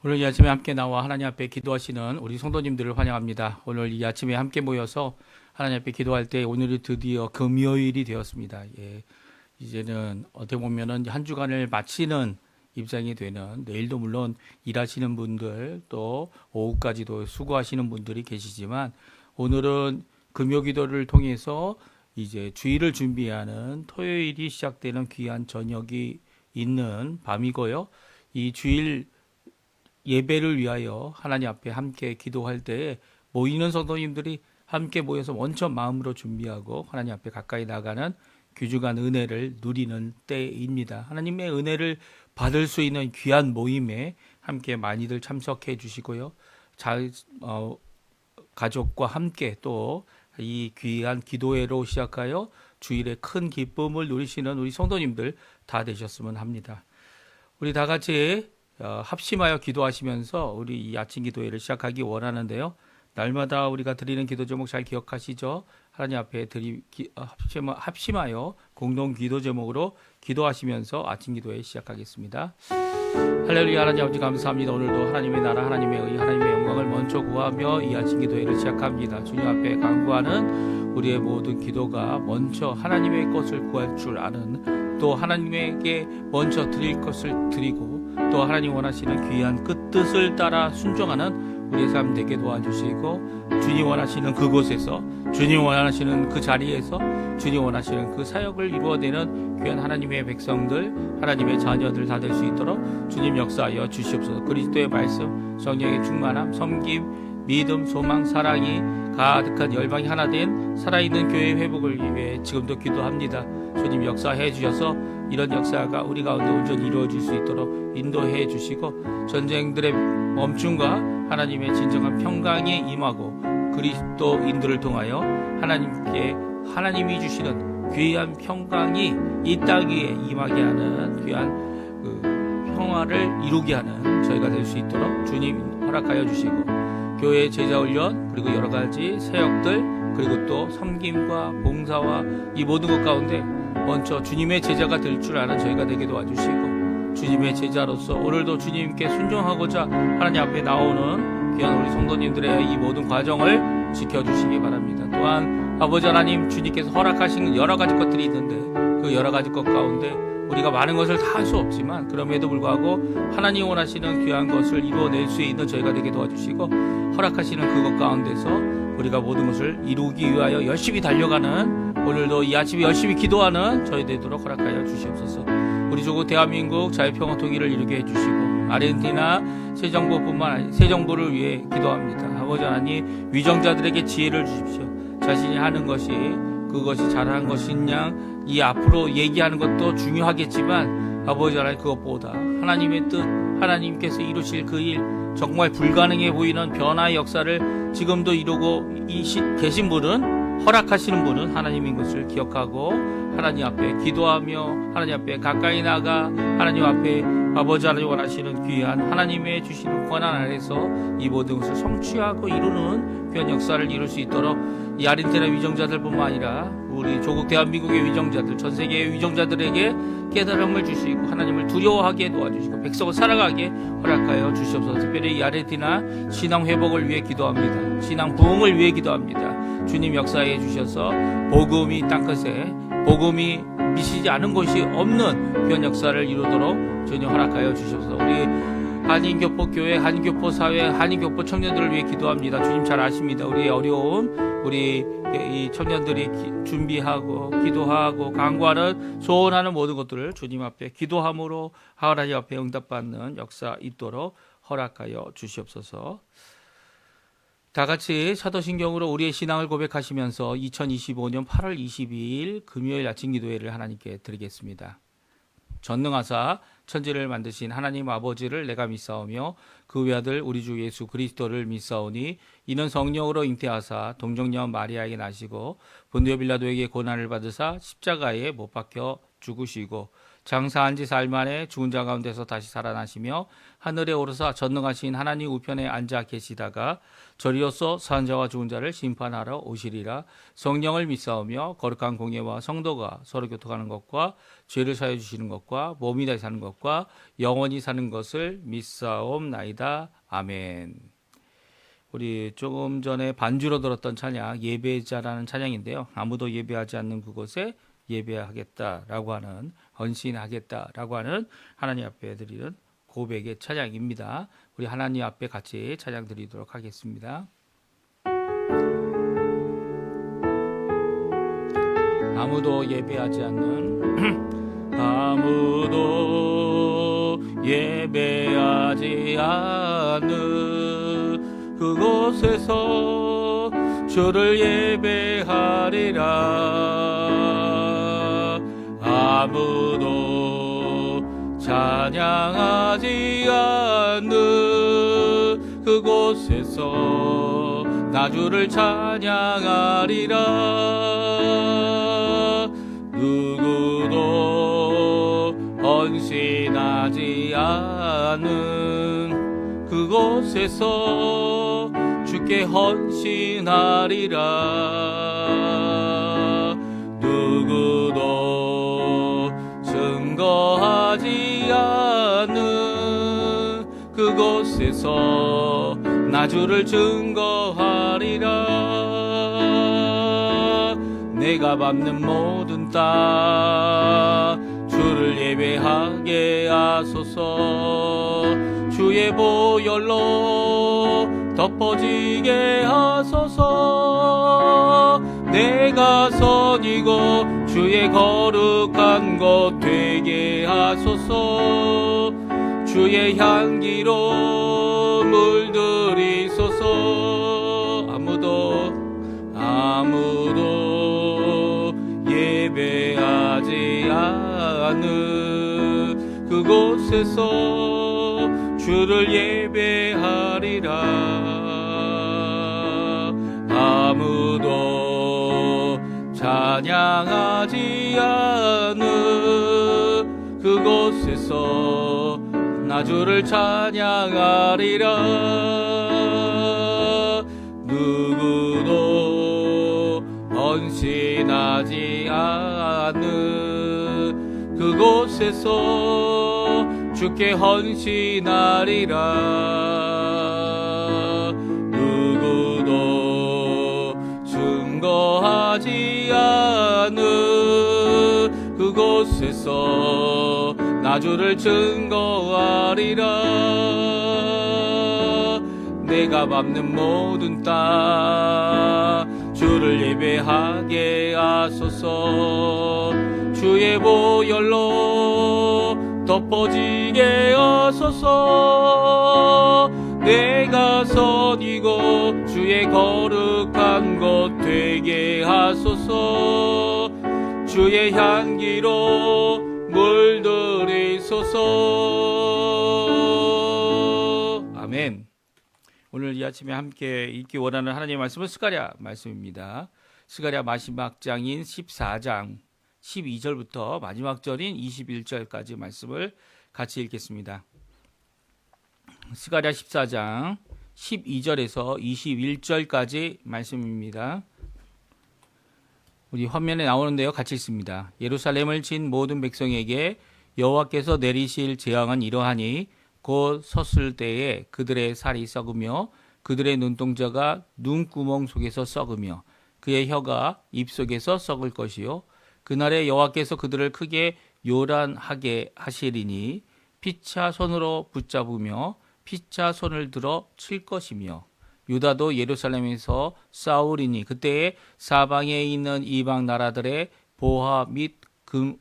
오늘 이 아침에 함께 나와 하나님 앞에 기도하시는 우리 성도님들을 환영합니다. 오늘 이 아침에 함께 모여서 하나님 앞에 기도할 때 오늘이 드디어 금요일이 되었습니다. 이제는 어떻게 보면은 한 주간을 마치는 입장이 되는, 내일도 물론 일하시는 분들 또 오후까지도 수고하시는 분들이 계시지만, 오늘은 금요 기도를 통해서 이제 주일을 준비하는 토요일이 시작되는 귀한 저녁이 있는 밤이고요. 이 주일 예배를 위하여 하나님 앞에 함께 기도할 때에 모이는 성도님들이 함께 모여서 먼저 마음으로 준비하고 하나님 앞에 가까이 나가는 귀중한 은혜를 누리는 때입니다. 하나님의 은혜를 받을 수 있는 귀한 모임에 함께 많이들 참석해 주시고요. 가족과 함께 또 이 귀한 기도회로 시작하여 주일에 큰 기쁨을 누리시는 우리 성도님들 다 되셨으면 합니다. 우리 다 같이 합심하여 기도하시면서 우리 이 아침 기도회를 시작하기 원하는데요. 날마다 우리가 드리는 기도 제목 잘 기억하시죠? 하나님 앞에 합심하여 공동 기도 제목으로 기도하시면서 아침 기도회 시작하겠습니다. 할렐루야. 하나님 아버지 감사합니다. 오늘도 하나님의 나라, 하나님의 의, 하나님의 영광을 먼저 구하며 이 아침 기도회를 시작합니다. 주님 앞에 간구하는 우리의 모든 기도가 먼저 하나님의 것을 구할 줄 아는, 또 하나님에게 먼저 드릴 것을 드리고 또 하나님 원하시는 귀한 그 뜻을 따라 순종하는 우리의 삶 되게 도와주시고, 주님 원하시는 그곳에서, 주님 원하시는 그 자리에서 주님 원하시는 그 사역을 이루어내는 귀한 하나님의 백성들, 하나님의 자녀들 다 될 수 있도록 주님 역사하여 주시옵소서. 그리스도의 말씀, 성령의 충만함, 섬김, 믿음, 소망, 사랑이 가득한 열방이 하나 된 살아있는 교회 회복을 위해 지금도 기도합니다. 주님 역사해 주셔서 이런 역사가 우리 가운데 온전히 이루어질 수 있도록 인도해 주시고, 전쟁들의 멈춤과 하나님의 진정한 평강에 임하고 그리스도인들을 통하여 하나님이 주시는 귀한 평강이 이 땅 위에 임하게 하는 귀한 그 평화를 이루게 하는 저희가 될 수 있도록 주님 허락하여 주시고, 교회 제자 훈련, 그리고 여러 가지 사역들, 그리고 또 섬김과 봉사와 이 모든 것 가운데 먼저 주님의 제자가 될 줄 아는 저희가 되게 도와주시고, 주님의 제자로서 오늘도 주님께 순종하고자 하나님 앞에 나오는 귀한 우리 성도님들의 이 모든 과정을 지켜주시기 바랍니다. 또한 아버지 하나님, 주님께서 허락하신 여러 가지 것들이 있는데 그 여러 가지 것 가운데 우리가 많은 것을 다 할 수 없지만, 그럼에도 불구하고 하나님 원하시는 귀한 것을 이루어낼 수 있는 저희가 되게 도와주시고, 허락하시는 그것 가운데서 우리가 모든 것을 이루기 위하여 열심히 달려가는, 오늘도 이 아침에 열심히 기도하는 저희 되도록 허락하여 주시옵소서. 우리 조국 대한민국 자유평화 통일을 이루게 해주시고, 아르헨티나 새 정부를 위해 기도합니다. 아버지 하나님, 위정자들에게 지혜를 주십시오. 자신이 하는 것이 그것이 잘한 것이냐, 이 앞으로 얘기하는 것도 중요하겠지만, 아버지 하나님, 그것보다 하나님의 뜻, 하나님께서 이루실 그 일, 정말 불가능해 보이는 변화의 역사를 지금도 이루고 계신 분은, 허락하시는 분은 하나님인 것을 기억하고 하나님 앞에 기도하며 하나님 앞에 가까이 나가 하나님 앞에 아버지 하나님 원하시는 귀한 하나님의 주시는 권한 아래서 이 모든 것을 성취하고 이루는 귀한 역사를 이룰 수 있도록 이 아르헨티나 위정자들뿐만 아니라 우리 조국 대한민국의 위정자들, 전 세계의 위정자들에게 깨달음을 주시고 하나님을 두려워하게 도와주시고 백성을 살아가게 허락하여 주시옵소서. 특별히 이 아르헨티나 신앙 회복을 위해 기도합니다. 신앙 부흥을 위해 기도합니다. 주님 역사해 주셔서 복음이 땅끝에, 복음이 미치지 않은 곳이 없는 귀한 역사를 이루도록 주님 허락하여 주셔서 우리 한인교포교회, 한인교포 사회, 한인교포 청년들을 위해 기도합니다. 주님 잘 아십니다. 우리의 어려움, 우리 이 청년들이 준비하고 기도하고 간구하는, 소원하는 모든 것들을 주님 앞에 기도함으로 하나님 앞에 응답받는 역사 있도록 허락하여 주시옵소서. 다 같이 사도신경으로 우리의 신앙을 고백하시면서 2025년 8월 22일 금요일 아침 기도회를 하나님께 드리겠습니다. 전능하사 천지를 만드신 하나님 아버지를 내가 믿사오며 그 외아들 우리 주 예수 그리스도를 믿사오니, 이는 성령으로 잉태하사 동정녀 마리아에게 나시고 본디오 빌라도에게 고난을 받으사 십자가에 못 박혀 죽으시고 장사한 지 사흘 만에 죽은 자 가운데서 다시 살아나시며 하늘에 오르사 전능하신 하나님 우편에 앉아 계시다가 저리로서 산 자와 죽은 자를 심판하러 오시리라. 성령을 믿사오며 거룩한 공예와 성도가 서로 교통하는 것과 죄를 사해 주시는 것과 몸이 다시 사는 것과 영원히 사는 것을 믿사옵나이다. 아멘. 우리 조금 전에 반주로 들었던 찬양 예배자라는 찬양인데요. 아무도 예배하지 않는 그곳에 예배하겠다라고 하는, 헌신하겠다라고 하는 하나님 앞에 드리는 고백의 찬양입니다. 우리 하나님 앞에 같이 찬양 드리도록 하겠습니다. 아무도 예배하지 않는 아무도 예배하지 않는 그곳에서 주를 예배하리라. 아무도 찬양하지 않는 그곳에서 나 주를 찬양하리라. 누구도 헌신하지 않는 그곳에서 주께 헌신하리라. 누구도 증거하지 않는 그곳에서 나 주를 증거하리라. 내가 밟는 모든 땅 주를 예배하게 하소서. 주의 보혈로 덮어지게 하소서. 내가 선이고 주의 거룩한 것 되게 하소서. 주의 향기로 물들이소서. 아무도 예배하지 않는 그곳에서 주를 예배하리라. 아무도 찬양하지 않는 그곳에서 나 주를 찬양하리라. 누구도 헌신하지 않는 그곳에서 주께 헌신하리라. 누구도 증거하지 않는 그곳에서 나 주를 증거하리라. 내가 밟는 모든 땅 주를 예배하게 하소서. 주의 보혈로 덮어지게 하소서. 내가 선이고 주의 거룩한 것 되게 하소서. 주의 향기로 물들이소서. 아멘. 오늘 이 아침에 함께 읽기 원하는 하나님의 말씀은 스가랴 말씀입니다. 스가랴 마지막 장인 14장 12절부터 마지막 절인 21절까지 말씀을 같이 읽겠습니다. 스가랴 14장 12절에서 21절까지 말씀입니다. 우리 화면에 나오는데요. 같이 읽습니다. 예루살렘을 친 모든 백성에게 여호와께서 내리실 재앙은 이러하니 곧 섰을 때에 그들의 살이 썩으며 그들의 눈동자가 눈구멍 속에서 썩으며 그의 혀가 입속에서 썩을 것이요 그날에 여호와께서 그들을 크게 요란하게 하시리니 피차 손으로 붙잡으며 피차 손을 들어 칠 것이며 유다도 예루살렘에서 싸우리니 그때에 사방에 있는 이방 나라들의 보화 및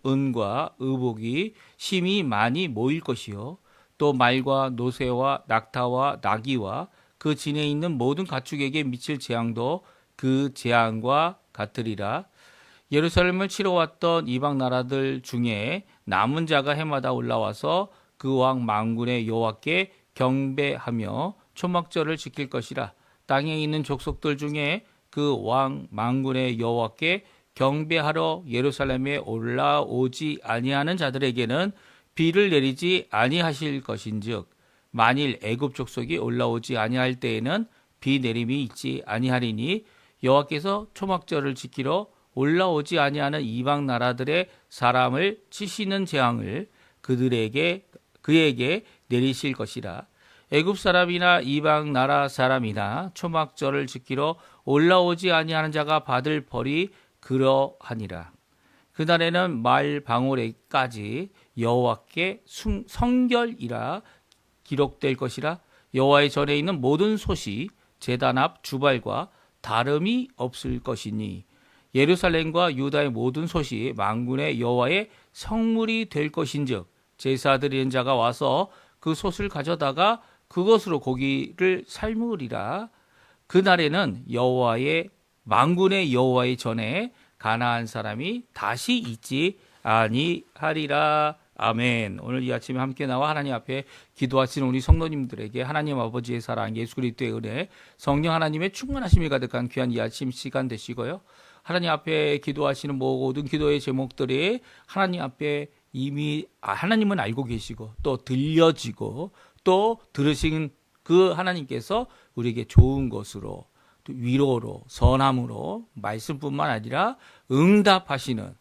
은과 의복이 심히 많이 모일 것이요 또 말과 노새와 낙타와 나귀와 그 진에 있는 모든 가축에게 미칠 재앙도 그 재앙과 같으리라. 예루살렘을 치러 왔던 이방 나라들 중에 남은 자가 해마다 올라와서 그 왕 만군의 여호와께 경배하며 초막절을 지킬 것이라. 땅에 있는 족속들 중에 그 왕 만군의 여호와께 경배하러 예루살렘에 올라오지 아니하는 자들에게는 비를 내리지 아니하실 것인즉 만일 애굽 족속이 올라오지 아니할 때에는 비 내림이 있지 아니하리니 여호와께서 초막절을 지키러 올라오지 아니하는 이방 나라들의 사람을 치시는 재앙을 그에게 내리실 것이라. 애굽 사람이나 이방 나라 사람이나 초막절을 지키러 올라오지 아니하는 자가 받을 벌이 그러하니라. 그날에는 말 방울에까지 여호와께 성결이라 기록될 것이라. 여호와의 전에 있는 모든 솥이 제단 앞 주발과 다름이 없을 것이니 예루살렘과 유다의 모든 솥이 만군의 여호와의 성물이 될 것인즉 제사 드리는 자가 와서 그 솥을 가져다가 그것으로 고기를 삶으리라. 그날에는 만군의 여호와의 전에 가나안 사람이 다시 있지 아니하리라. 아멘. 오늘 이 아침에 함께 나와 하나님 앞에 기도하시는 우리 성도님들에게 하나님 아버지의 사랑, 예수 그리스도의 은혜, 성령 하나님의 충만하심이 가득한 귀한 이 아침 시간 되시고요. 하나님 앞에 기도하시는 모든 기도의 제목들이 하나님 앞에 이미 하나님은 알고 계시고 또 들려지고 또 들으신 그 하나님께서 우리에게 좋은 것으로 위로로 선함으로 말씀뿐만 아니라 응답하시는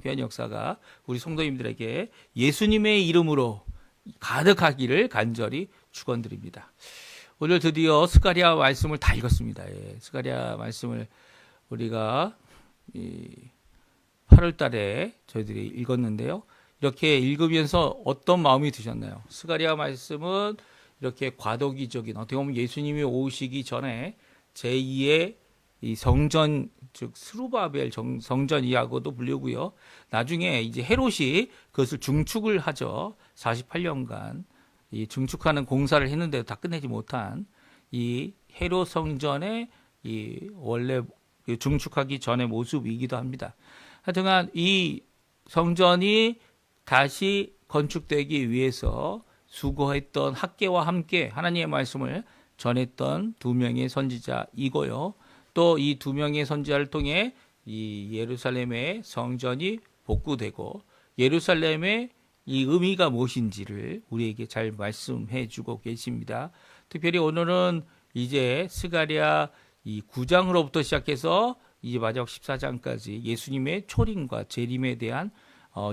귀한 역사가 우리 성도님들에게 예수님의 이름으로 가득하기를 간절히 축원드립니다. 오늘 드디어 스가랴 말씀을 다 읽었습니다. 스가랴 말씀을 우리가 8월 달에 저희들이 읽었는데요. 이렇게 읽으면서 어떤 마음이 드셨나요? 스가랴 말씀은 이렇게 과도기적인, 어떻게 보면 예수님이 오시기 전에 제2의 이 성전, 즉 스루바벨 성전이라고도 불리고요. 나중에 이제 헤롯이 그것을 중축을 하죠. 48년간 이 중축하는 공사를 했는데도 다 끝내지 못한 이 헤롯 성전의 이 원래 중축하기 전의 모습이기도 합니다. 하여튼간 이 성전이 다시 건축되기 위해서 수고했던 학계와 함께 하나님의 말씀을 전했던 두 명의 선지자이고요. 또 이 두 명의 선지자를 통해 이 예루살렘의 성전이 복구되고 예루살렘의 이 의미가 무엇인지를 우리에게 잘 말씀해 주고 계십니다. 특별히 오늘은 이제 스가랴 이 9장으로부터 시작해서 이제 마지막 14장까지 예수님의 초림과 재림에 대한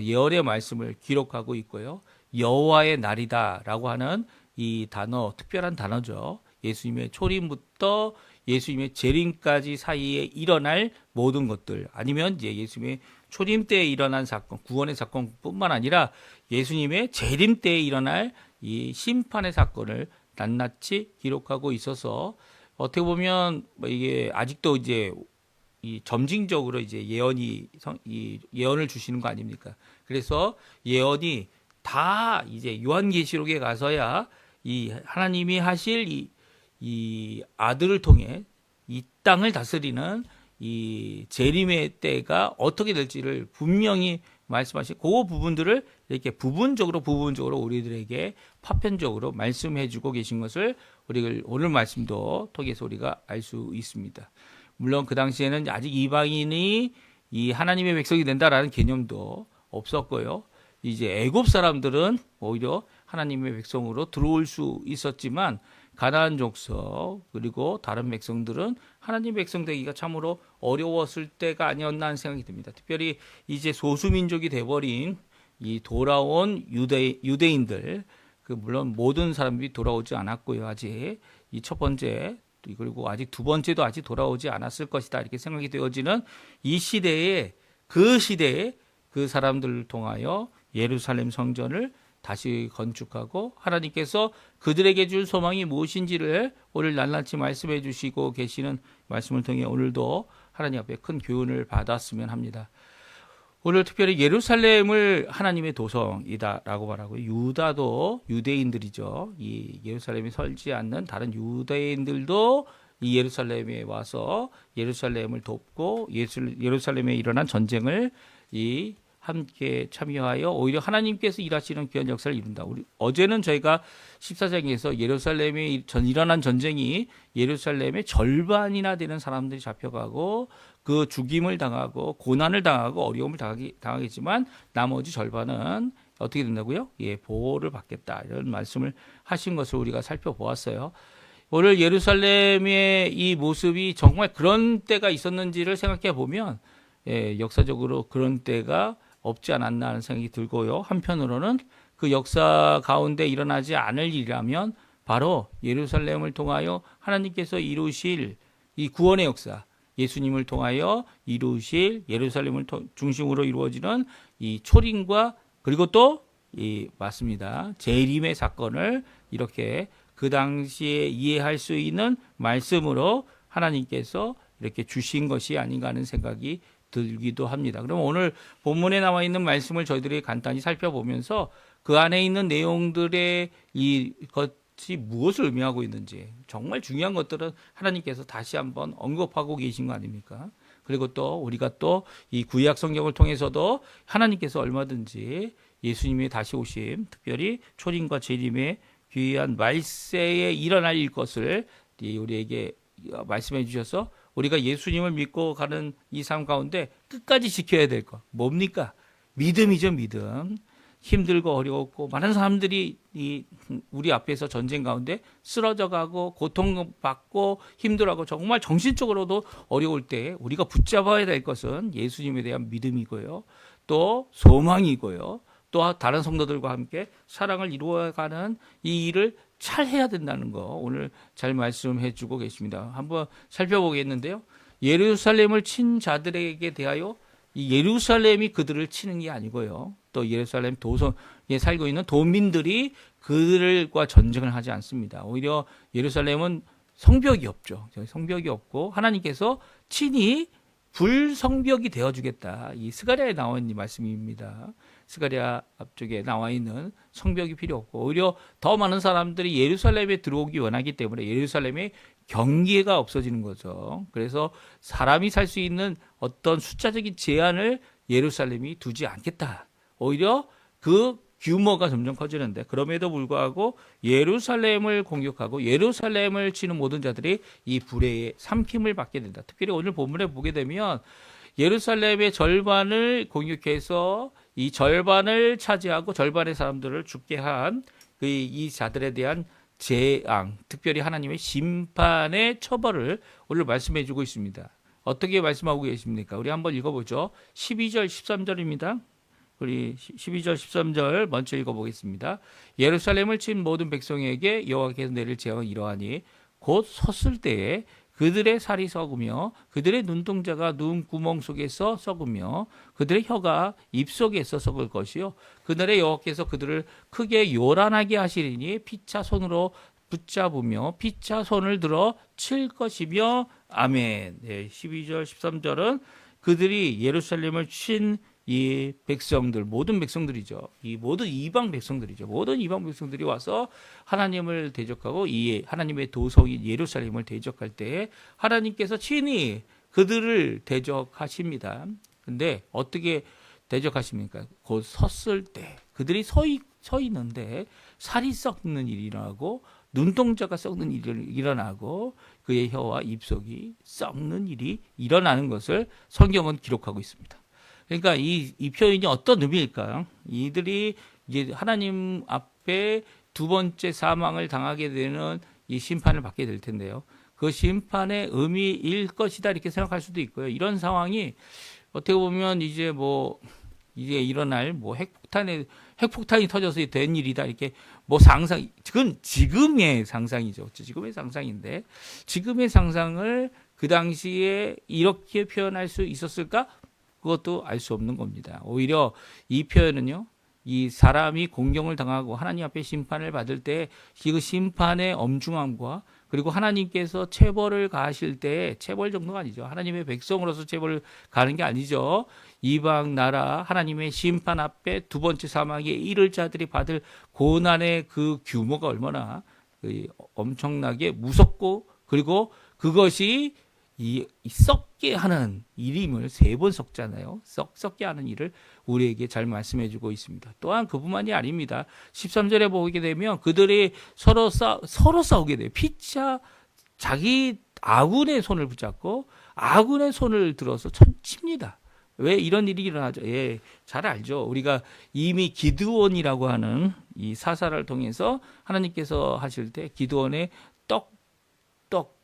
예언의 말씀을 기록하고 있고요. 여호와의 날이다라고 하는 이 단어, 특별한 단어죠. 예수님의 초림부터 예수님의 재림까지 사이에 일어날 모든 것들, 아니면 이제 예수님의 초림 때에 일어난 사건, 구원의 사건뿐만 아니라 예수님의 재림 때에 일어날 이 심판의 사건을 낱낱이 기록하고 있어서 어떻게 보면 이게 아직도 이제 이 점징적으로 이제 예언을 주시는 거 아닙니까? 그래서 예언이 다 이제 요한계시록에 가서야 이 하나님이 하실 이 아들을 통해 이 땅을 다스리는 이 재림의 때가 어떻게 될지를 분명히 말씀하신 그 부분들을 이렇게 부분적으로 우리들에게 파편적으로 말씀해주고 계신 것을 우리 오늘 말씀도 통해서 우리가 알 수 있습니다. 물론 그 당시에는 아직 이방인이 이 하나님의 백성이 된다라는 개념도 없었고요. 이제 애굽 사람들은 오히려 하나님의 백성으로 들어올 수 있었지만 가나안 족속 그리고 다른 백성들은 하나님 백성 되기가 참으로 어려웠을 때가 아니었나 하는 생각이 듭니다. 특별히 이제 소수민족이 돼버린 이 돌아온 유대인들, 물론 모든 사람들이 돌아오지 않았고요. 아직 이 첫 번째 그리고 아직 두 번째도 아직 돌아오지 않았을 것이다 이렇게 생각이 되어지는 이 시대에 그 사람들을 통하여 예루살렘 성전을 다시 건축하고 하나님께서 그들에게 줄 소망이 무엇인지를 오늘 낱낱이 말씀해 주시고 계시는 말씀을 통해 오늘도 하나님 앞에 큰 교훈을 받았으면 합니다. 오늘 특별히 예루살렘을 하나님의 도성이다라고 말하고 유다도 유대인들이죠. 이 예루살렘에 설지 않는 다른 유대인들도 이 예루살렘에 와서 예루살렘을 돕고 예루살렘에 일어난 전쟁을 함께 참여하여 오히려 하나님께서 일하시는 귀한 역사를 이룬다. 어제는 저희가 14장에서 예루살렘에 일어난 전쟁이 예루살렘의 절반이나 되는 사람들이 잡혀가고 그 죽임을 당하고 고난을 당하고 어려움을 당하겠지만 나머지 절반은 어떻게 된다고요? 예, 보호를 받겠다. 이런 말씀을 하신 것을 우리가 살펴보았어요. 오늘 예루살렘의 이 모습이 정말 그런 때가 있었는지를 생각해 보면 역사적으로 그런 때가 없지 않았나 하는 생각이 들고요. 한편으로는 그 역사 가운데 일어나지 않을 일이라면 바로 예루살렘을 통하여 하나님께서 이루실 이 구원의 역사, 예수님을 통하여 이루실 예루살렘을 중심으로 이루어지는 이 초림과 그리고 또 맞습니다. 재림의 사건을 이렇게 그 당시에 이해할 수 있는 말씀으로 하나님께서 이렇게 주신 것이 아닌가 하는 생각이 들기도 합니다. 그럼 오늘 본문에 나와 있는 말씀을 저희들이 간단히 살펴보면서 그 안에 있는 내용들의 이것이 무엇을 의미하고 있는지 정말 중요한 것들은 하나님께서 다시 한번 언급하고 계신 거 아닙니까? 그리고 또 우리가 또 이 구약 성경을 통해서도 하나님께서 얼마든지 예수님의 다시 오심, 특별히 초림과 재림의 귀한 말세에 일어날 것을 우리에게 말씀해 주셔서 우리가 예수님을 믿고 가는 이 삶 가운데 끝까지 지켜야 될 것 뭡니까? 믿음이죠. 믿음. 힘들고 어려웠고 많은 사람들이 우리 앞에서 전쟁 가운데 쓰러져 가고 고통받고 힘들어하고 정말 정신적으로도 어려울 때 우리가 붙잡아야 될 것은 예수님에 대한 믿음이고요. 또 소망이고요. 또 다른 성도들과 함께 사랑을 이루어가는 이 일을 잘 해야 된다는 거 오늘 잘 말씀해 주고 계십니다. 한번 살펴보겠는데요. 예루살렘을 친 자들에게 대하여 이 예루살렘이 그들을 치는 게 아니고요. 또 예루살렘 도성에 살고 있는 도민들이 그들과 전쟁을 하지 않습니다. 오히려 예루살렘은 성벽이 없죠. 성벽이 없고 하나님께서 친히 불성벽이 되어주겠다. 이 스가랴에 나와 있는 말씀입니다. 스가랴 앞쪽에 나와 있는 성벽이 필요 없고 오히려 더 많은 사람들이 예루살렘에 들어오기 원하기 때문에 예루살렘에 경계가 없어지는 거죠. 그래서 사람이 살 수 있는 어떤 숫자적인 제한을 예루살렘이 두지 않겠다. 오히려 그 규모가 점점 커지는데 그럼에도 불구하고 예루살렘을 공격하고 예루살렘을 치는 모든 자들이 이 불의 삼킴을 받게 된다. 특별히 오늘 본문에 보게 되면 예루살렘의 절반을 공격해서 이 절반을 차지하고 절반의 사람들을 죽게 한 이 자들에 대한 재앙, 특별히 하나님의 심판의 처벌을 오늘 말씀해 주고 있습니다. 어떻게 말씀하고 계십니까? 우리 한번 읽어보죠. 12절, 13절입니다. 우리 12절, 13절 먼저 읽어보겠습니다. 예루살렘을 친 모든 백성에게 여호와께서 내릴 재앙은 이러하니 곧 섰을 때에 그들의 살이 썩으며 그들의 눈동자가 눈 구멍 속에서 썩으며 그들의 혀가 입 속에서 썩을 것이요 그날에 여호와께서 그들을 크게 요란하게 하시리니 피차 손으로 붙잡으며 피차 손을 들어 칠 것이며 아멘. 네, 12절 13절은 그들이 예루살렘을 친 이 백성들, 모든 백성들이죠. 이 모든 이방 백성들이죠. 모든 이방 백성들이 와서 하나님을 대적하고 이 하나님의 도성인 예루살렘을 대적할 때 하나님께서 친히 그들을 대적하십니다. 근데 어떻게 대적하십니까? 곧 섰을 때 그들이 서 있는데 살이 썩는 일이 일어나고 눈동자가 썩는 일이 일어나고 그의 혀와 입속이 썩는 일이 일어나는 것을 성경은 기록하고 있습니다. 그러니까 이 표현이 어떤 의미일까요? 이들이 이제 하나님 앞에 두 번째 사망을 당하게 되는 이 심판을 받게 될 텐데요. 그 심판의 의미일 것이다 이렇게 생각할 수도 있고요. 이런 상황이 어떻게 보면 이제 일어날 핵폭탄이 터져서 된 일이다 이렇게 상상, 그건 지금의 상상이죠. 지금의 상상인데 지금의 상상을 그 당시에 이렇게 표현할 수 있었을까? 그것도 알 수 없는 겁니다. 오히려 이 표현은요, 이 사람이 공경을 당하고 하나님 앞에 심판을 받을 때 그 심판의 엄중함과 그리고 하나님께서 체벌을 가하실 때 체벌 정도가 아니죠. 하나님의 백성으로서 체벌을 가는 게 아니죠. 이방 나라 하나님의 심판 앞에 두 번째 사망에 이를 자들이 받을 고난의 그 규모가 얼마나 엄청나게 무섭고 그리고 그것이 이 썩게 하는 일임을 3번 섞잖아요. 썩게 하는 일을 우리에게 잘 말씀해주고 있습니다. 또한 그뿐만이 아닙니다. 13절에 보게 되면 그들이 서로 싸우게 돼요. 피차 자기 아군의 손을 붙잡고 아군의 손을 들어서 칩니다. 왜 이런 일이 일어나죠? 예, 잘 알죠. 우리가 이미 기드온이라고 하는 이 사사를 통해서 하나님께서 하실 때 기드온의 떡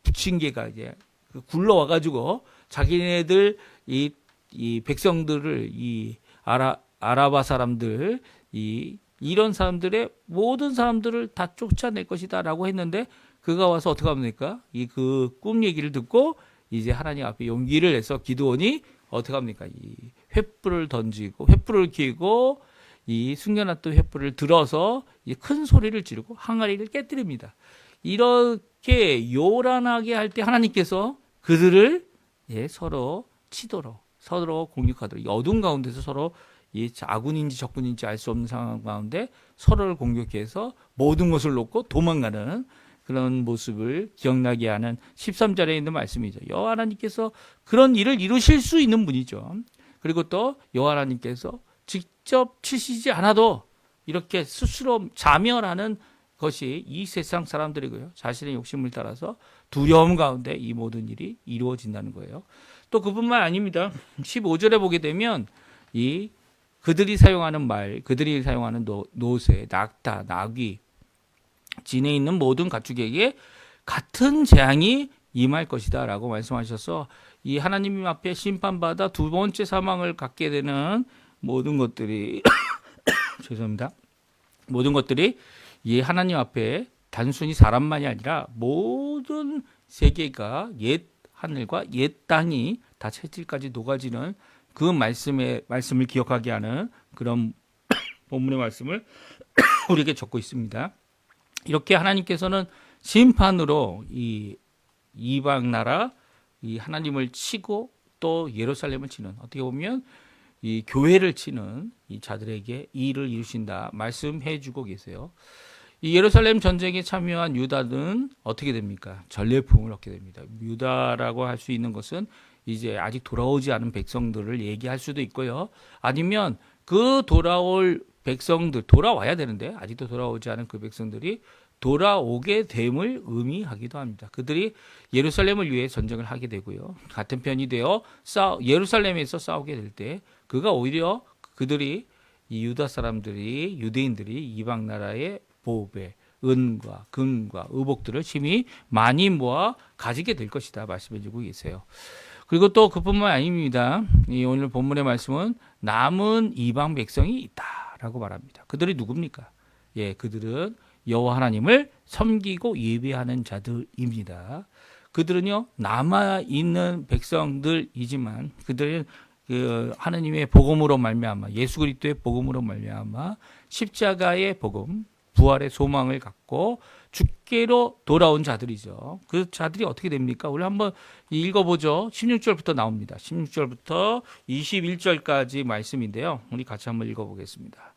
붙인 게가 이제 굴러와가지고 자기네들 이 백성들을 이 아라바 사람들 이런 사람들의 모든 사람들을 다 쫓아낼 것이다라고 했는데 그가 와서 어떻게 합니까? 이 그 꿈 얘기를 듣고 이제 하나님 앞에 용기를 내서 기드온이 어떻게 합니까? 이 횃불을 던지고 횃불을 켜고 이 숨겨놨던 횃불을 들어서 큰 소리를 지르고 항아리를 깨뜨립니다. 이렇게 요란하게 할 때 하나님께서 그들을 서로 치도록 서로 공격하도록 어둠 가운데서 서로 아군인지 적군인지 알 수 없는 상황 가운데 서로를 공격해서 모든 것을 놓고 도망가는 그런 모습을 기억나게 하는 13절에 있는 말씀이죠. 여호와 하나님께서 그런 일을 이루실 수 있는 분이죠. 그리고 또 여호와 하나님께서 직접 치시지 않아도 이렇게 스스로 자멸하는 것이 이 세상 사람들이고요. 자신의 욕심을 따라서 두려움 가운데 이 모든 일이 이루어진다는 거예요. 또 그뿐만 아닙니다. 15절에 보게 되면 그들이 사용하는 말, 그들이 사용하는 노새, 낙타, 나귀, 진에 있는 모든 가축에게 같은 재앙이 임할 것이다 라고 말씀하셔서 이 하나님 앞에 심판받아 두 번째 사망을 갖게 되는 모든 것들이 죄송합니다. 모든 것들이 이 하나님 앞에 단순히 사람만이 아니라 모든 세계가 옛 하늘과 옛 땅이 다 채질까지 녹아지는 그 말씀을 기억하게 하는 그런 본문의 말씀을 우리에게 적고 있습니다. 이렇게 하나님께서는 심판으로 이 이방 나라 이 하나님을 치고 또 예루살렘을 치는 어떻게 보면 이 교회를 치는 이 자들에게 이 일을 이루신다 말씀해 주고 계세요. 이 예루살렘 전쟁에 참여한 유다는 어떻게 됩니까? 전례품을 얻게 됩니다. 유다라고 할 수 있는 것은 이제 아직 돌아오지 않은 백성들을 얘기할 수도 있고요. 아니면 그 돌아올 백성들, 돌아와야 되는데 아직도 돌아오지 않은 그 백성들이 돌아오게 됨을 의미하기도 합니다. 그들이 예루살렘을 위해 전쟁을 하게 되고요. 같은 편이 되어 예루살렘에서 싸우게 될 때 그가 오히려 그들이 이 유다 사람들이 유대인들이 이방 나라의 보배, 은과 금과 의복들을 심히 많이 모아 가지게 될 것이다 말씀해주고 계세요. 그리고 또 그뿐만 아닙니다. 오늘 본문의 말씀은 남은 이방 백성이 있다라고 말합니다. 그들이 누굽니까? 예, 그들은 여호와 하나님을 섬기고 예배하는 자들입니다. 그들은요 남아 있는 백성들이지만 그들은 그 하나님의 복음으로 말미암아 예수 그리스도의 복음으로 말미암아 십자가의 복음 부활의 소망을 갖고 주께로 돌아온 자들이죠. 그 자들이 어떻게 됩니까? 우리 한번 읽어보죠. 16절부터 나옵니다. 16절부터 21절까지 말씀인데요. 우리 같이 한번 읽어보겠습니다.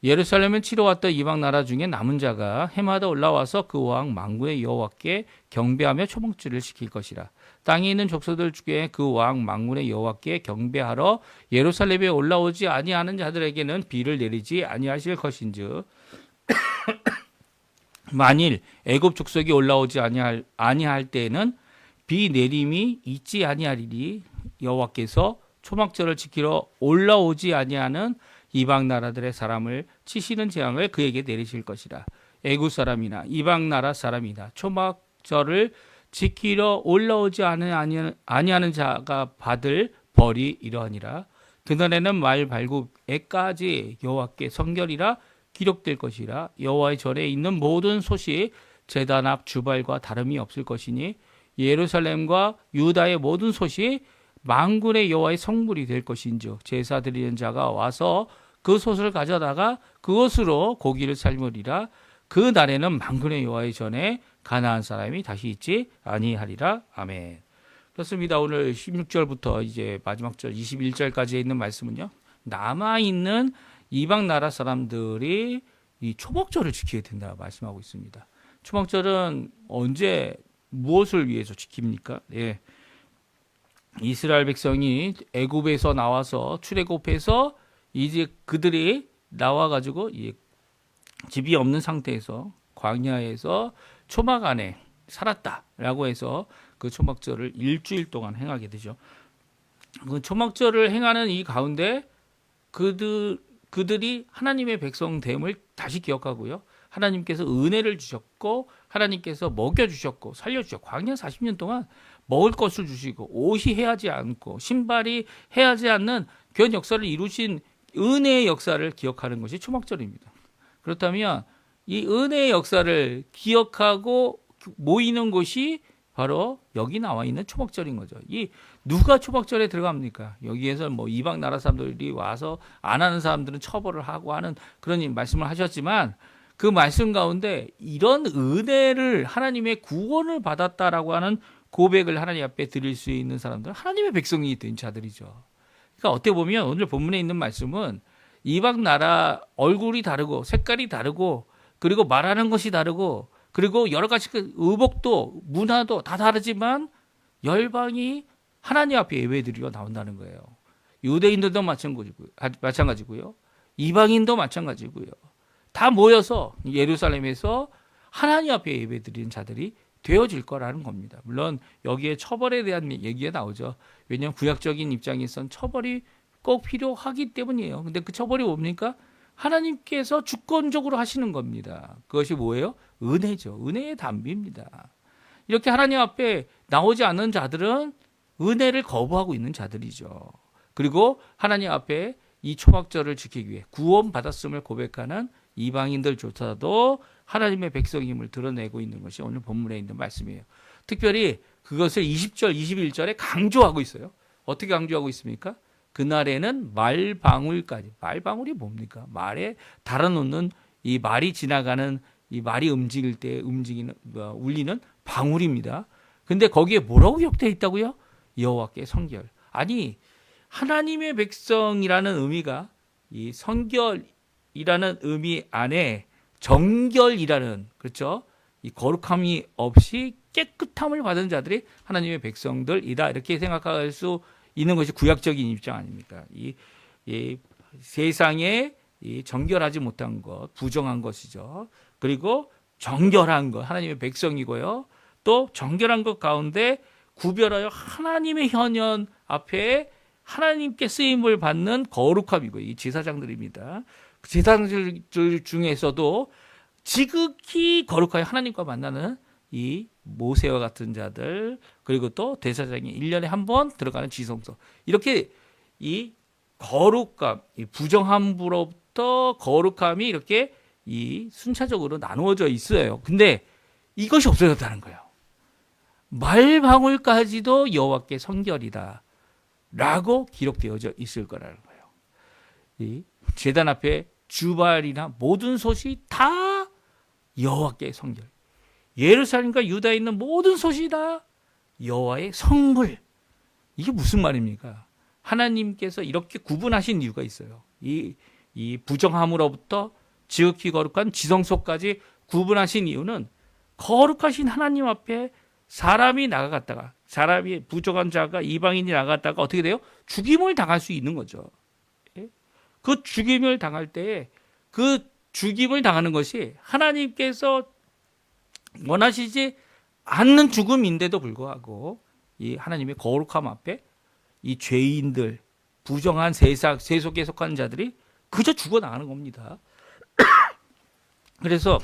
예루살렘을 치러 왔던 이방 나라 중에 남은 자가 해마다 올라와서 그 왕 만군의 여호와께 경배하며 초목질을 시킬 것이라. 땅에 있는 족속들 중에 그 왕 만군의 여호와께 경배하러 예루살렘에 올라오지 아니하는 자들에게는 비를 내리지 아니하실 것인즉 만일 애굽 족속이 올라오지 아니할 때에는 비 내림이 있지 아니하리니 여호와께서 초막절을 지키러 올라오지 아니하는 이방 나라들의 사람을 치시는 재앙을 그에게 내리실 것이라. 애굽 사람이나 이방 나라 사람이나 초막절을 지키러 올라오지 아니하는 자가 받을 벌이 이러하니라. 그날에는 말 발굽에까지 여호와께 성결이라 기록될 것이라. 여호와의 절에 있는 모든 솥이 제단 앞 주발과 다름이 없을 것이니 예루살렘과 유다의 모든 솥이 만군의 여호와의 성물이 될 것인즉 제사 드리는 자가 와서 그 솥을 가져다가 그것으로 고기를 삶으리라. 그 날에는 만군의 여호와의 전에 가나안 사람이 다시 있지 아니하리라. 아멘. 그렇습니다. 오늘 16절부터 이제 마지막 절 21절까지 있는 말씀은요. 남아 있는 이방 나라 사람들이 이 초막절을 지키게 된다 말씀하고 있습니다. 초막절은 언제 무엇을 위해서 지킵니까? 예. 이스라엘 백성이 애굽에서 나와서 출애굽해서 이제 그들이 나와가지고 집이 없는 상태에서 광야에서 초막 안에 살았다라고 해서 그 초막절을 일주일 동안 행하게 되죠. 그 초막절을 행하는 이 가운데 그들이 하나님의 백성 됨을 다시 기억하고요. 하나님께서 은혜를 주셨고 하나님께서 먹여주셨고 살려주셨고 광야 40년 동안 먹을 것을 주시고 옷이 해하지 않고 신발이 해하지 않는 그런 역사를 이루신 은혜의 역사를 기억하는 것이 초막절입니다. 그렇다면 이 은혜의 역사를 기억하고 모이는 곳이 바로 여기 나와 있는 초막절인 거죠. 이 누가 초막절에 들어갑니까? 여기에서 뭐 이방 나라 사람들이 와서 안 하는 사람들은 처벌을 하고 하는 그런 말씀을 하셨지만 그 말씀 가운데 이런 은혜를 하나님의 구원을 받았다라고 하는 고백을 하나님 앞에 드릴 수 있는 사람들은 하나님의 백성이 된 자들이죠. 그러니까 어떻게 보면 오늘 본문에 있는 말씀은 이방 나라 얼굴이 다르고 색깔이 다르고 그리고 말하는 것이 다르고 그리고 여러 가지 의복도 문화도 다 다르지만 열방이 하나님 앞에 예배드리러 나온다는 거예요. 유대인들도 마찬가지고요. 이방인도 마찬가지고요. 다 모여서 예루살렘에서 하나님 앞에 예배드리는 자들이 되어질 거라는 겁니다. 물론 여기에 처벌에 대한 얘기가 나오죠. 왜냐하면 구약적인 입장에선 처벌이 꼭 필요하기 때문이에요. 근데 그 처벌이 뭡니까? 하나님께서 주권적으로 하시는 겁니다. 그것이 뭐예요? 은혜죠. 은혜의 담비입니다. 이렇게 하나님 앞에 나오지 않는 자들은 은혜를 거부하고 있는 자들이죠. 그리고 하나님 앞에 이 초막절을 지키기 위해 구원받았음을 고백하는 이방인들조차도 하나님의 백성임을 드러내고 있는 것이 오늘 본문에 있는 말씀이에요. 특별히 그것을 20절, 21절에 강조하고 있어요. 어떻게 강조하고 있습니까? 그날에는 말방울까지. 말방울이 뭡니까? 말에 달아놓는 이 말이 지나가는 이 말이 움직일 때 울리는 방울입니다. 근데 거기에 뭐라고 기록되어 있다고요? 여호와께 성결. 아니 하나님의 백성이라는 의미가 이 성결이라는 의미 안에 정결이라는 그렇죠? 이 거룩함이 없이 깨끗함을 받은 자들이 하나님의 백성들이다 이렇게 생각할 수 있는 것이 구약적인 입장 아닙니까? 이 세상에 이 정결하지 못한 것, 부정한 것이죠. 그리고 정결한 것, 하나님의 백성이고요. 또 정결한 것 가운데 구별하여 하나님의 현현 앞에 하나님께 쓰임을 받는 거룩함이고 이 제사장들입니다. 제사장들 중에서도 지극히 거룩하여 하나님과 만나는 이 모세와 같은 자들 그리고 또 대제사장이 1년에 한 번 들어가는 지성소 이렇게 이 거룩감, 이 부정함으로부터 거룩함이 이렇게 이 순차적으로 나누어져 있어요. 근데 이것이 없어졌다는 거예요. 말방울까지도 여호와께 성결이다 라고 기록되어져 있을 거라는 거예요. 이 제단 앞에 주발이나 모든 솥이 다 여호와께 성결. 예루살렘과 유다에 있는 모든 솥이 다 여호와의 성물. 이게 무슨 말입니까? 하나님께서 이렇게 구분하신 이유가 있어요. 이 부정함으로부터 지극히 거룩한 지성소까지 구분하신 이유는 거룩하신 하나님 앞에 사람이 나아갔다가 사람이 부족한 자가 이방인이 나아갔다가 어떻게 돼요? 죽임을 당할 수 있는 거죠. 그 죽임을 당할 때에 그 죽임을 당하는 것이 하나님께서 원하시지 않는 죽음인데도 불구하고 이 하나님의 거룩함 앞에 이 죄인들 부정한 세속에 속한 자들이 그저 죽어나가는 겁니다. 그래서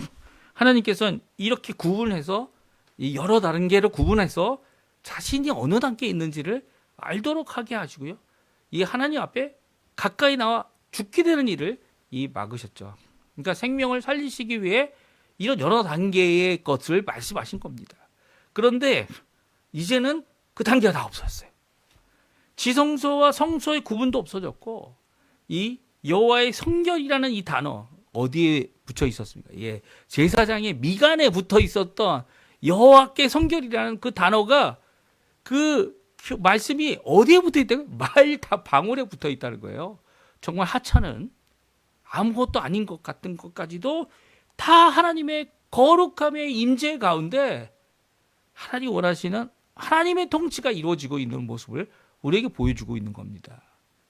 하나님께서는 이렇게 구분해서 이 여러 단계로 구분해서 자신이 어느 단계에 있는지를 알도록 하게 하시고요. 이 하나님 앞에 가까이 나와 죽게 되는 일을 막으셨죠. 그러니까 생명을 살리시기 위해 이런 여러 단계의 것을 말씀하신 겁니다. 그런데 이제는 그 단계가 다 없었어요. 지성소와 성소의 구분도 없어졌고 이 여호와의 성결이라는 이 단어 어디에 붙여 있었습니까? 예, 제사장의 미간에 붙어 있었던 여호와께 성결이라는 그 단어가 그 말씀이 어디에 붙어 있다고요? 말 다 방울에 붙어 있다는 거예요. 정말 하찮은 아무것도 아닌 것 같은 것까지도 다 하나님의 거룩함의 임재 가운데 하나님 원하시는 하나님의 통치가 이루어지고 있는 모습을 우리에게 보여주고 있는 겁니다.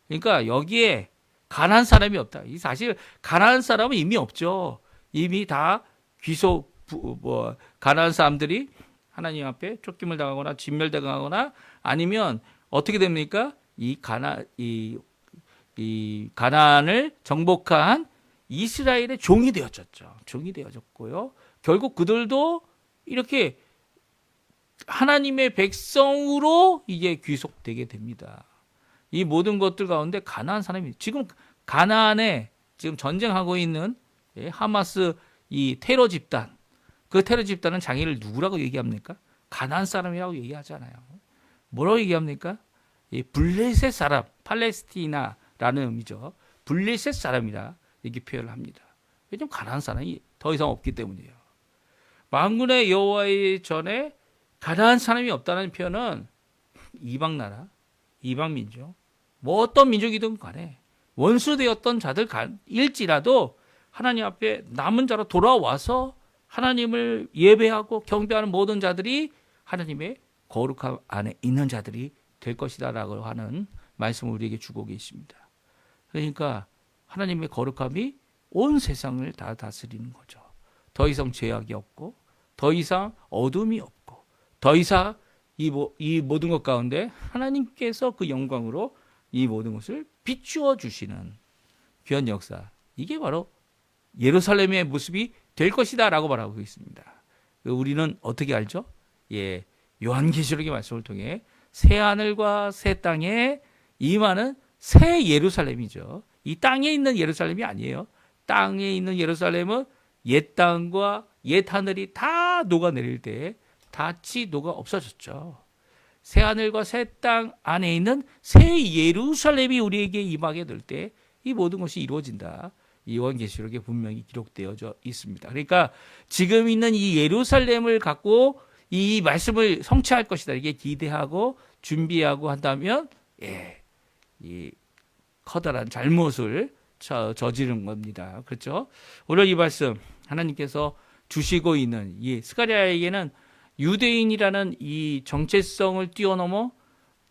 그러니까 여기에 가난한 사람이 없다. 이 사실 가난한 사람은 이미 없죠. 이미 다 가난한 사람들이 하나님 앞에 쫓김을 당하거나 진멸당하거나 아니면 어떻게 됩니까? 이 가나안을 정복한 이스라엘의 종이 되어졌죠. 종이 되어졌고요. 결국 그들도 이렇게 하나님의 백성으로 이제 귀속되게 됩니다. 이 모든 것들 가운데 가나안 사람이 지금 가나안에 지금 전쟁하고 있는 하마스 이 테러 집단, 그 테러 집단은 자기를 누구라고 얘기합니까? 가나안 사람이라고 얘기하잖아요. 뭐라고 얘기합니까? 이 블레셋 사람, 팔레스티나라는 의미죠. 블레셋 사람이라 이렇게 표현을 합니다. 왜냐하면 가나안 사람이 더 이상 없기 때문이에요. 만군의 여호와의 전에 가나안 사람이 없다는 표현은 이방 나라, 이방 민족, 뭐 어떤 민족이든 간에 원수되었던 자들일지라도 하나님 앞에 남은 자로 돌아와서 하나님을 예배하고 경배하는 모든 자들이 하나님의 거룩함 안에 있는 자들이 될 것이다라고 하는 말씀을 우리에게 주고 계십니다. 그러니까 하나님의 거룩함이 온 세상을 다 다스리는 거죠. 더 이상 죄악이 없고 더 이상 어둠이 없고 더 이상 이 모든 것 가운데 하나님께서 그 영광으로 이 모든 것을 비추어 주시는 귀한 역사. 이게 바로 예루살렘의 모습이 될 것이다 라고 말하고 있습니다. 우리는 어떻게 알죠? 요한계시록의 말씀을 통해 새 하늘과 새 땅에 임하는 새 예루살렘이죠. 이 땅에 있는 예루살렘이 아니에요. 땅에 있는 예루살렘은 옛 땅과 옛 하늘이 다 녹아내릴 때 다치 녹아 없어졌죠. 새 하늘과 새 땅 안에 있는 새 예루살렘이 우리에게 임하게 될 때 이 모든 것이 이루어진다. 이 요한계시록에 분명히 기록되어져 있습니다. 그러니까 지금 있는 이 예루살렘을 갖고 이 말씀을 성취할 것이다. 이게 기대하고 준비하고 한다면 이 커다란 잘못을 저지른 겁니다. 그렇죠? 오늘 이 말씀 하나님께서 주시고 있는 이 스가랴에게는 유대인이라는 이 정체성을 뛰어넘어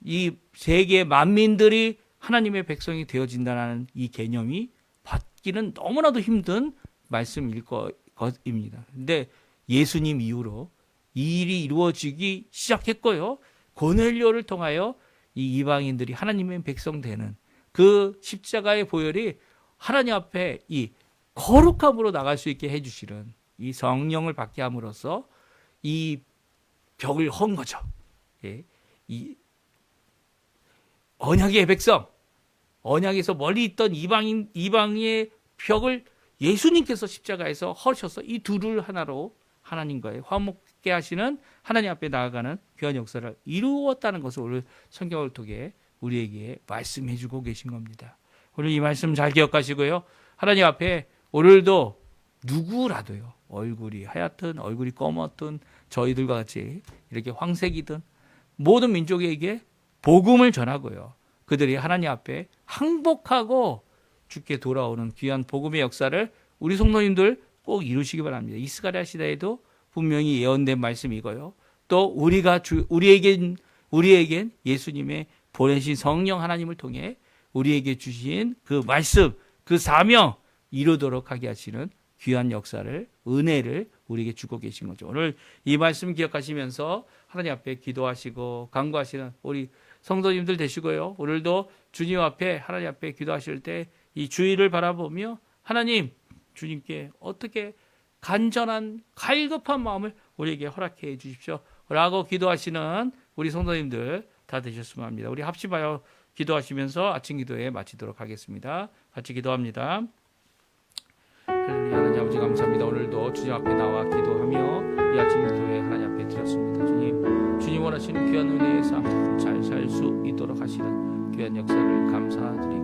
이 세계 만민들이 하나님의 백성이 되어진다는 이 개념이 받기는 너무나도 힘든 말씀일 것입니다. 그런데 예수님 이후로 이 일이 이루어지기 시작했고요. 고넬료를 통하여 이 이방인들이 하나님의 백성 되는 그 십자가의 보혈이 하나님 앞에 이 거룩함으로 나갈 수 있게 해주시는 이 성령을 받게 함으로써 이 벽을 헌 거죠. 이 언약의 백성, 언약에서 멀리 있던 이방의 벽을 예수님께서 십자가에서 허셔서 이 둘을 하나로 하나님과의 화목케 하시는 하나님 앞에 나아가는 귀한 역사를 이루었다는 것을 오늘 성경을 통해 우리에게 말씀해 주고 계신 겁니다. 오늘 이 말씀 잘 기억하시고요. 하나님 앞에 오늘도 누구라도요. 얼굴이 하얗든 얼굴이 검었든 저희들과 같이 이렇게 황색이든 모든 민족에게 복음을 전하고요. 그들이 하나님 앞에 항복하고 주께 돌아오는 귀한 복음의 역사를 우리 성도님들 꼭 이루시기 바랍니다. 이 스가랴 시대에도 분명히 예언된 말씀이고요. 또 우리에겐 예수님의 보내신 성령 하나님을 통해 우리에게 주신 그 말씀, 그 사명 이루도록 하게 하시는 귀한 역사를, 은혜를 우리에게 주고 계신 거죠. 오늘 이 말씀 기억하시면서 하나님 앞에 기도하시고 간구하시는 우리 성도님들 되시고요. 오늘도 주님 앞에 하나님 앞에 기도하실 때 이 주의를 바라보며 하나님, 주님께 어떻게 간절한 갈급한 마음을 우리에게 허락해 주십시오 라고 기도하시는 우리 성도님들 다 되셨으면 합니다. 우리 합심하여 기도하시면서 아침 기도에 마치도록 하겠습니다. 같이 기도합니다. 할렐루야. 하나님 아버지 감사합니다. 오늘도 주님 앞에 나와 기도하며 이 아침 기도에 하나님 앞에 드렸습니다. 주님 원하시는 귀한 은혜의 삶 잘 살 수 있도록 하시는 귀한 역사를 감사드리고